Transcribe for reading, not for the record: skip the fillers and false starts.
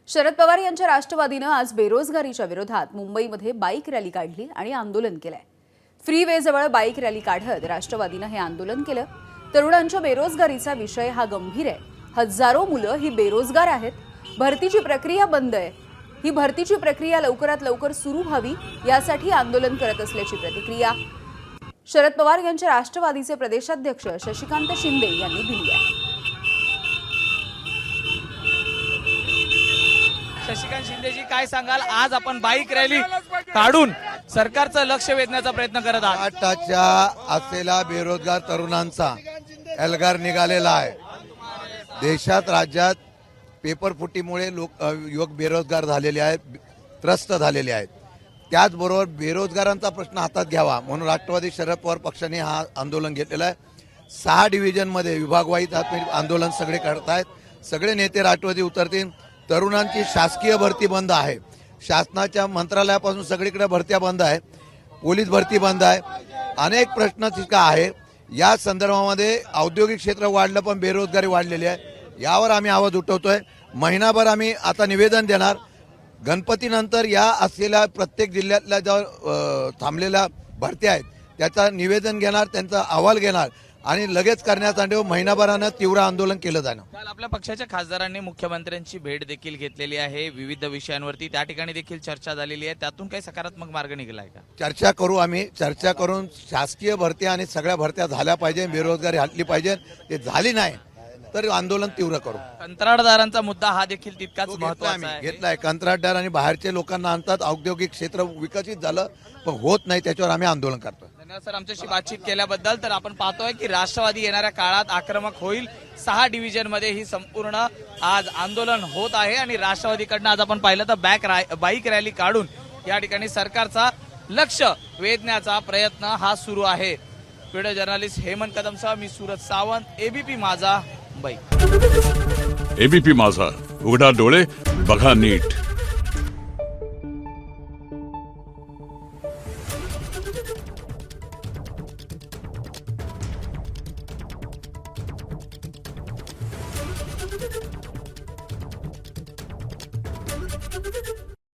शरद पवार यांच्या राष्ट्रवादीनं आज बेरोजगारीच्या विरोधात मुंबईमध्ये बाईक रॅली काढली आणि आंदोलन केलंय। फ्रीवेजवळ बाईक रॅली काढत राष्ट्रवादीनं हे आंदोलन केलं। तरुणांच्या बेरोजगारीचा विषय हा गंभीर आहे। हजारो मुलं ही बेरोजगार आहेत। भरतीची प्रक्रिया बंद आहे। ही भरतीची प्रक्रिया लवकरात लवकर सुरू व्हावी यासाठी आंदोलन करत असल्याची प्रतिक्रिया शरद पवार यांच्या राष्ट्रवादीचे प्रदेशाध्यक्ष शशिकांत शिंदे यांनी दिली आहे। शशिकांत शिंदेजी, काय सांगाल? आज आपण बाईक रॅली काढून सरकारचं लक्ष वेधण्याचा प्रयत्न करत आहात। आताच्या असलेला बेरोजगार तरुणांचा एल्गार निघालेला आहे। देशात राज्यात पेपरफुटीमुळे युवक बेरोजगार झालेले आहेत, त्रस्त झालेले आहेत। त्याचबरोबर बेरोजगारांचा प्रश्न हातात घ्यावा म्हणून राष्ट्रवादी शरद पवार पक्षाने हा आंदोलन घेतलेला आहे। 6 डिव्हिजनमध्ये विभागवाईज आंदोलन सगळे करतायत। सगळे नेते राष्ट्रवादी उतरतील। तरुणांची शासकीय भरती बंद आहे। शासनाच्या मंत्रालयापासून सगळीकडे भरत्या बंद आहे। पोलीस भरती बंद आहे। अनेक प्रश्न तिथं आहे। या संदर्भामध्ये औद्योगिक क्षेत्र वाढलं पण बेरोजगारी वाढलेली आहे। यावर आम्ही आवाज उठवतोय। महिनाभर आम्ही आता निवेदन देणार। गणपतीनंतर या असलेल्या प्रत्येक जिल्ह्यातल्या ज्या थांबलेल्या भरत्या आहेत त्याचा निवेदन घेणार, त्यांचा अहवाल घेणार आणि लगेच करण्यासाठी महिनाभरानं तीव्र आंदोलन केलं जाणार। काल आपल्या पक्षाच्या खासदारांनी मुख्यमंत्र्यांची भेट देखील घेतलेली आहे। विविध विषयांवरती त्या ठिकाणी देखील चर्चा झालेली आहे। त्यातून काही सकारात्मक मार्ग निघाला आहे का? चर्चा करू। आम्ही चर्चा करून शासकीय भरत्या आणि सगळ्या भरत्या झाल्या पाहिजे, बेरोजगारी हटली पाहिजे। ते झाली नाही तर आंदोलन तीव्र करू। कंत्राटदारांचा मुद्दा हा देखील तितकाच महत्त्वाचा आहे। घेतलाय। कंत्राटदार आणि बाहेरचे लोकांना आणतात। औद्योगिक क्षेत्र विकसित झालं पण होत नाही, त्याच्यावर आम्ही आंदोलन करतोय। धन्यवाद सर, आमच्याशी बातचीत केल्याबद्दल। तर आपण पाहतोय की राष्ट्रवादी येणाऱ्या काळात आक्रमक होईल। 6 डिव्हिजन मध्ये ही संपूर्ण आज आंदोलन होत आहे आणि राष्ट्रवादीकडनं आज आपण पाहिलं तर बाईक रॅली काढून या ठिकाणी सरकारचा लक्ष वेधण्याचा प्रयत्न हा सुरू आहे। व्हिडिओ जर्नलिस्ट हेमंत कदमसह मी सूरज सावंत, एबीपी माझा, मुंबई। एबीपी माझा, उघडा डोळे बघा नीट।